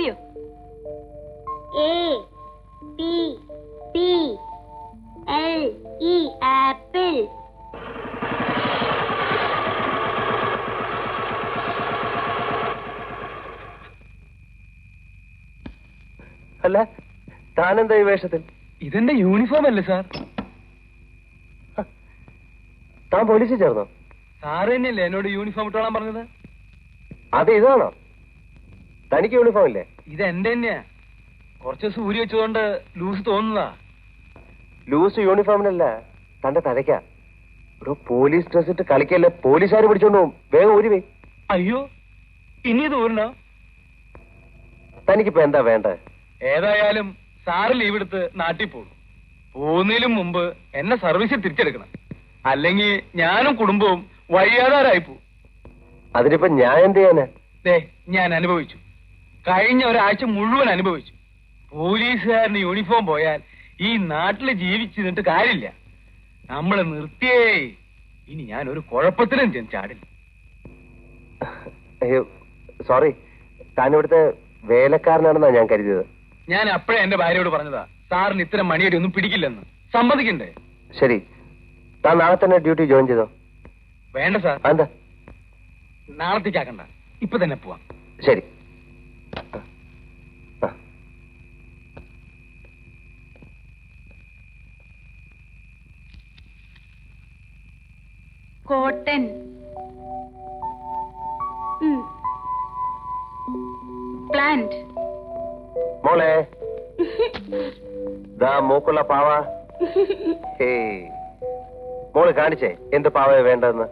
എഴുതിയോ? APPLE apple. അല്ല, താനെന്താ ഈ വേഷത്തിൽ? ഇതെന്റെ യൂണിഫോം അല്ലേ സാർ? താൻ പോലീസിൽ ചേർന്നോ? സാറ് തന്നെയല്ലേ എന്നോട് യൂണിഫോം ഇട്ടോളാൻ പറഞ്ഞത്? അത് ഇതാണോ? തനിക്ക് യൂണിഫോം ഇല്ലേ? ഇത് എന്റെ തന്നെയാ. കുറച്ച് ദിവസം ഊരി വെച്ചതുകൊണ്ട് ലൂസ് തോന്നുന്നതാ. ലൂസ് യൂണിഫോമിനല്ല, തന്റെ തലയ്ക്കാ. ഒരു പോലീസ് ഡ്രസ് ഇട്ട് കളിക്കല്ലേ, പോലീസുകാർ പിടിച്ചോണ്ട് പോകും. വേഗം ഊരി വേ. അയ്യോ, ഇനി ഇത് ഊരണോ? തനിക്കിപ്പോ എന്താ വേണ്ടത്? ഏതായാലും സാറ് ലീവ് എടുത്ത് നാട്ടിൽ പോകും. പോകുന്നതിലും മുമ്പ് എന്നെ സർവീസിൽ തിരിച്ചെടുക്കണം. അല്ലെങ്കിൽ ഞാനും കുടുംബവും വഴിയാതാരായി പോകും. അതിനിപ്പോ ഞാൻ എന്ത് ചെയ്യാനാ? ഞാൻ അനുഭവിച്ചു. കഴിഞ്ഞ ഒരാഴ്ച മുഴുവൻ അനുഭവിച്ചു. പോലീസുകാരന് യൂണിഫോം പോയാൽ ഈ നാട്ടിൽ ജീവിച്ചിരുന്നിട്ട് കാര്യമില്ല. നമ്മളെ നിർത്തിയേ. ഇനി ഞാൻ ഒരു കുഴപ്പത്തിലും ചാടില്ല. അയ്യോ സോറി, താൻ ഇവിടുത്തെ വേലക്കാരനാണെന്നാ ഞാൻ കരുതിയത്. ഞാൻ അപ്പഴേ എന്റെ ഭാര്യയോട് പറഞ്ഞതാ സാറിന് ഇത്തരം മണിയടി ഒന്നും പിടിക്കില്ലെന്ന്. സമ്മതിക്കണ്ടേ? ശരി, താൻ നാളെ തന്നെ ഡ്യൂട്ടി ജോയിൻ ചെയ്തോ? വേണ്ട സാർ. എന്താ? നാളത്തേക്കാക്കണ്ട, ഇപ്പൊ തന്നെ പോവാം. ശരി. കോട്ടൺ. പ്ലാന്റ്. മോളെ, ദാ മൂക്കുള്ള പാവ. മോള് കാണിച്ചേ എന്ത് പാവ വേണ്ടെന്ന്.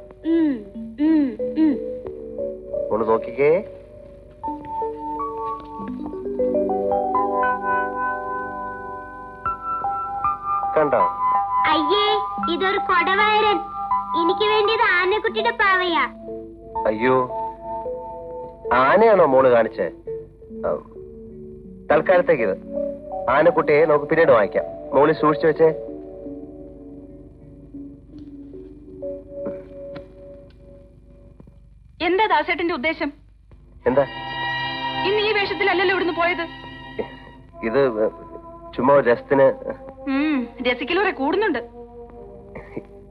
ഒന്ന് നോക്കിക്കേ. കണ്ടോ? അയ്യേ, ഇതൊരു കൊടവയരൻ. എനിക്ക് വേണ്ടിയത് ആനക്കുട്ടിയുടെ പാവയാ. അയ്യോ, ആനയാണോ മോള് കാണിച്ചേ? തൽക്കാലത്തേക്ക് ഇത്. ആനക്കുട്ടിയെ നമുക്ക് പിന്നീട് വാങ്ങിക്കാം. മോളി സൂക്ഷിച്ചു വെച്ചേ. എന്താ ദാസേട്ടന്റെ ഉദ്ദേശം? എന്താ? ഇന്ന് ഈ വേഷത്തിലല്ലല്ലോ ഇവിടുന്ന് പോയത്. ഇത് ചുമ്മാ രസത്തിന്. രസിക്കലൂറെ കൂടുന്നുണ്ട്.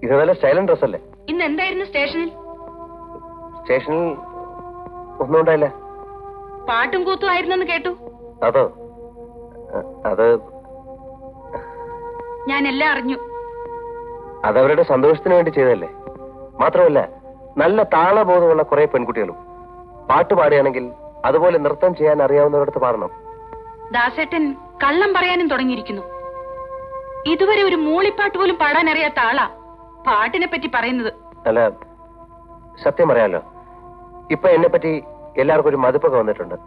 ഇത് നല്ല സ്റ്റൈലൻ ഡ്രസ് അല്ലേ? ഇന്ന് എന്തായിരുന്നു സ്റ്റേഷനിൽ? സ്റ്റേഷനിൽ ഒന്നും ഉണ്ടായില്ല. പാട്ടും കൂത്തും ആയിരുന്നെന്ന് കേട്ടു. അതോ? അത് ഞാൻ എല്ലാം അറിഞ്ഞു. അതവരുടെ സന്തോഷത്തിന് വേണ്ടി ചെയ്തല്ലേ. മാത്രമല്ല, നല്ല താളബോധമുള്ള കുറെ പെൺകുട്ടികളും പാട്ട് പാടുകയാണെങ്കിൽ അതുപോലെ നൃത്തം ചെയ്യാൻ അറിയാവുന്നവരടുത്ത് പാടണം. ദാസേട്ടൻ കള്ളം പറയാനും തുടങ്ങിയിരിക്കുന്നു. ഇതുവരെ ഒരു മൂളിപ്പാട്ട് പോലും പാടാൻ അറിയാത്ത ആളാ പാട്ടിനെ പറ്റി പറയുന്നത്. അല്ല, സത്യം പറയാലോ, ഇപ്പൊ എന്നെ പറ്റി എല്ലാവർക്കും ഒരു മതിപ്പൊക്കെ വന്നിട്ടുണ്ട്.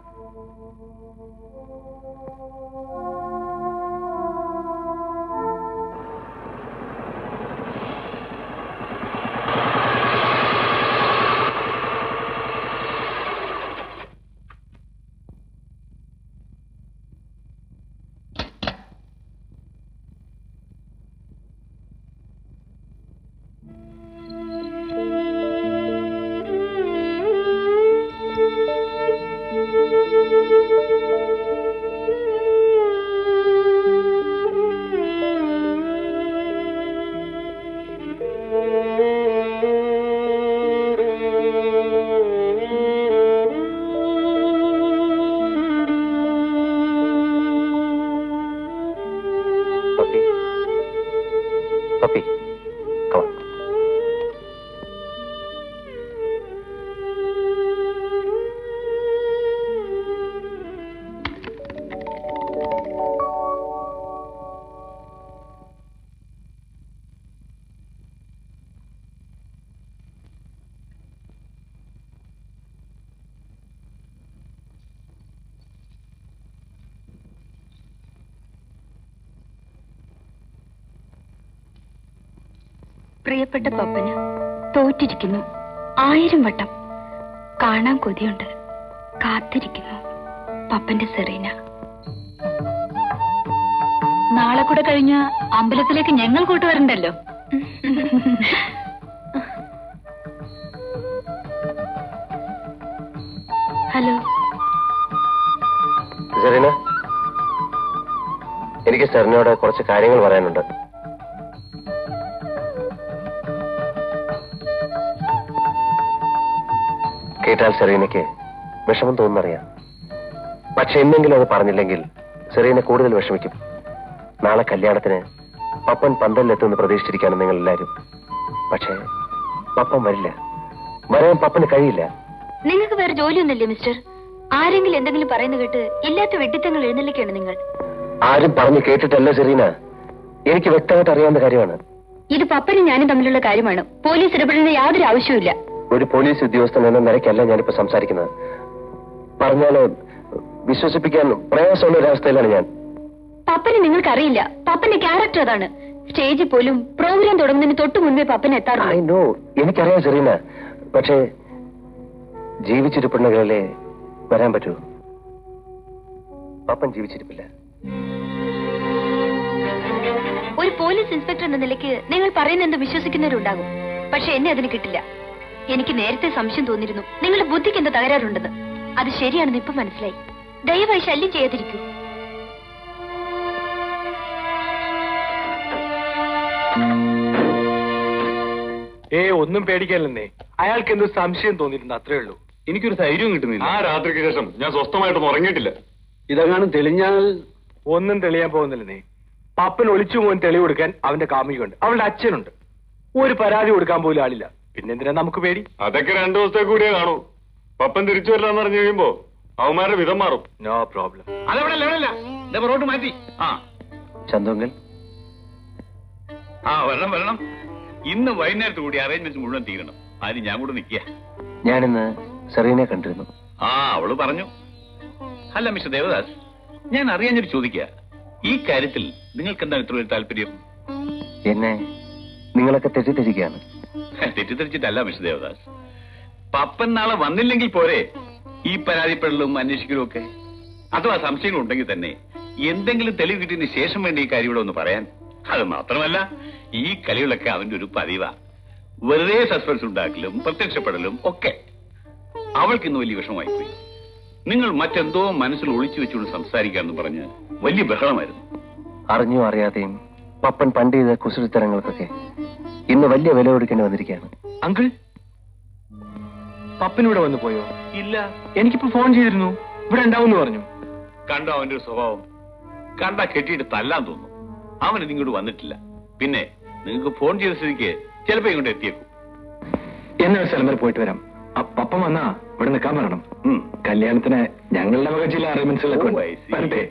പ്രിയപ്പെട്ട പപ്പന് തോറ്റിരിക്കുന്നു. 1000 വട്ടം കാണാൻ കൊതിയുണ്ട്. കാത്തിരിക്കുന്നു പപ്പന്റെ സെറീന. നാളെ കൂടെ കഴിഞ്ഞ അമ്പലത്തിലേക്ക് ഞങ്ങൾ കൂട്ടുവരണ്ടല്ലോ. ഹലോ. സെറീന, എനിക്ക് സാറിനോട് കുറച്ച് കാര്യങ്ങൾ പറയാനുണ്ട്. കേട്ടാൽ സെറീനയ്ക്ക് വിഷമം തോന്നുന്നറിയാം. പക്ഷെ എന്നെങ്കിലും അത് പറഞ്ഞില്ലെങ്കിൽ സെറീന കൂടുതൽ വിഷമിക്കും. നാളെ കല്യാണത്തിന് പപ്പൻ പന്തലിലെത്തുമെന്ന് പ്രതീക്ഷിച്ചിരിക്കുകയാണ് നിങ്ങൾ എല്ലാവരും. പക്ഷേ പപ്പൻ വരില്ല. വരാൻ പപ്പന് കഴിയില്ല. നിങ്ങൾക്ക് വേറെ ജോലിയൊന്നുമില്ലേ മിസ്റ്റർ? ആരെങ്കിലും എന്തെങ്കിലും പറയുന്ന കേട്ട് ഇല്ലാത്ത വെട്ടിത്തങ്ങൾ എഴുന്നള്ളിക്കാണ് നിങ്ങൾ. ആരും പറഞ്ഞു കേട്ടിട്ടല്ല സെറീന, എനിക്ക് വ്യക്തമായിട്ട് അറിയാവുന്ന കാര്യമാണ്. ഇത് പപ്പനും ഞാനും തമ്മിലുള്ള കാര്യമാണ്. പോലീസ് ഇടപെടേണ്ട യാതൊരു ആവശ്യവുമില്ല. ഒരു പോലീസ് ഉദ്യോഗസ്ഥൻ എന്ന നിലയ്ക്കല്ല ഞാനിപ്പോ സംസാരിക്കുന്നത്. പറഞ്ഞാല് വിശ്വസിപ്പിക്കാൻ പ്രയാസമുള്ള ഒരവസ്ഥയിലാണ് ഞാൻ. പപ്പനെ നിങ്ങൾക്കറിയില്ല. പപ്പന്റെ ക്യാരക്ടർ അതാണ്. സ്റ്റേജിൽ പോലും പ്രോഗ്രാം തുടങ്ങുന്നതിന് തൊട്ടു മുൻപേ പപ്പൻ എത്താറുണ്ട്. ഐ നോ, എനിക്കറിയാം സെറീന. പക്ഷേ ജീവിച്ചിരിപ്പുണ്ടെങ്കിലല്ലേ വരാൻ പറ്റൂ. പപ്പൻ ജീവിച്ചിരിപ്പില്ല. ഒരു പോലീസ് ഇൻസ്പെക്ടർ എന്ന നിലയ്ക്ക് നിങ്ങൾ പറയുന്ന എന്ത് വിശ്വസിക്കുന്നവരുണ്ടാകും. പക്ഷെ എന്നെ അതിന് കിട്ടില്ല. എനിക്ക് നേരത്തെ സംശയം തോന്നിയിരുന്നു നിങ്ങളുടെ ബുദ്ധിക്ക് എന്താ തകരാറുണ്ടെന്ന്. അത് ശരിയാണെന്ന് ഇപ്പൊ മനസ്സിലായി. ദയവായി ശല്യം ചെയ്യാതിരിക്കൂ. ഒന്നും പേടിക്കാനല്ലേ. അയാൾക്ക് എന്തോ സംശയം തോന്നിയിട്ടുണ്ട്, അത്രേ ഉള്ളൂ. എനിക്കൊരു ധൈര്യം കിട്ടുന്നില്ല. ആ രാത്രിക്ക് ശേഷം ഞാൻ സ്വസ്ഥമായിട്ടൊന്നും ഉറങ്ങിയിട്ടില്ല. ഇതെങ്ങാനും തെളിഞ്ഞാൽ ഒന്നും തെളിയാൻ പോകുന്നില്ലെന്നേ. പപ്പൻ ഒളിച്ചു പോകാൻ തെളിവ് കൊടുക്കാൻ അവന്റെ കാമുകയുണ്ട്, അവളുടെ അച്ഛനുണ്ട്. ഒരു പരാതി കൊടുക്കാൻ പോലും ആളില്ല. പിന്നെന്തിനാ നമുക്ക് പേടി? അതൊക്കെ 2 ദിവസത്തെ കൂടിയേ കാണൂ. പപ്പൻ തിരിച്ചു വരില്ലാന്ന് പറഞ്ഞു കഴിയുമ്പോ അവന്മാരുടെ വിധം മാറും. No problem. അതവിടെ റോഡ് മാറ്റി. ചന്തുങ്കൽ, വരണം. ഇന്ന് വൈകുന്നേരത്ത് കൂടി അറേഞ്ച്മെന്റ് മുഴുവൻ തീരണം. അതിന് ഞാൻ കൂടെ നിൽക്കുക. ഞാനിന്ന് സെറീനെ കണ്ടിരുന്നു. അവള് പറഞ്ഞു. അല്ല മിസ്റ്റർ ദേവദാസ്, ഞാൻ അറിയാഞ്ഞൊരു ചോദിക്കുക. ഈ കാര്യത്തിൽ നിങ്ങൾക്ക് എന്താണ് ഇത്ര ഒരു താല്പര്യം? എന്നെ നിങ്ങളൊക്കെ തെറ്റിദ്ധരിക്കുകയാണ്. തെറ്റിദ്ധരിച്ചിട്ടല്ല മിസ്റ്റർ ദേവദാസ്. പപ്പൻ നാളെ വന്നില്ലെങ്കിൽ പോരെ ഈ പരാതിപ്പെടലും അന്വേഷിക്കലും ഒക്കെ? അഥവാ സംശയങ്ങൾ ഉണ്ടെങ്കിൽ തന്നെ എന്തെങ്കിലും തെളിവ് കിട്ടിയതിന് ശേഷം വേണ്ടി ഈ കാര്യം ഇവിടെ ഒന്ന് പറയാൻ. അത് മാത്രമല്ല, ഈ കളികളൊക്കെ അവന്റെ ഒരു പതിവാ. വെറുതെ സസ്പെൻസ് ഉണ്ടാക്കലും പ്രത്യക്ഷപ്പെടലും ഒക്കെ. അവൾക്ക് ഇന്ന് വലിയ വിഷമമായിപ്പോയി. നിങ്ങൾ മറ്റെന്തോ മനസ്സിൽ ഒളിച്ചു വെച്ചുകൊണ്ട് സംസാരിക്കാമെന്ന് പറഞ്ഞ് വലിയ ബഹളമായിരുന്നു. അറിഞ്ഞോ അറിയാതെയും പപ്പൻ പണ്ട് ചെയ്ത കുസൃത്തരങ്ങൾക്കൊക്കെ ഇന്ന് വലിയ വില കൊടുക്കേണ്ടി വന്നിരിക്കുകയാണ്. അങ്കിൾ, പപ്പനിവിടെ വന്നു പോയോ? ഇല്ല, എനിക്കിപ്പോ ഫോൺ ചെയ്തിരുന്നു, ഇവിടെ ഉണ്ടാവും പറഞ്ഞു. കണ്ടോ അവന്റെ ഒരു സ്വഭാവം? കണ്ടാ കെട്ടിയിട്ട് തല്ലാൻ തോന്നും. അവന് ഇങ്ങോട്ട് വന്നിട്ടില്ല. പിന്നെ നിങ്ങൾക്ക് ഫോൺ ചെയ്ത സ്ഥിതിക്ക് ചിലപ്പോ ഇങ്ങോട്ട് എത്തിയേക്കും. എന്നെ ഒരു സ്ഥലം വരെ പോയിട്ട് വരാം. പപ്പൻ വന്നാ ഇവിടെ നിൽക്കാൻ പറയണം. കല്യാണത്തിന് ഞങ്ങളുടെ വക ചില അറേഞ്ച്മെന്റ്സുകളൊക്കെ വരട്ടെ.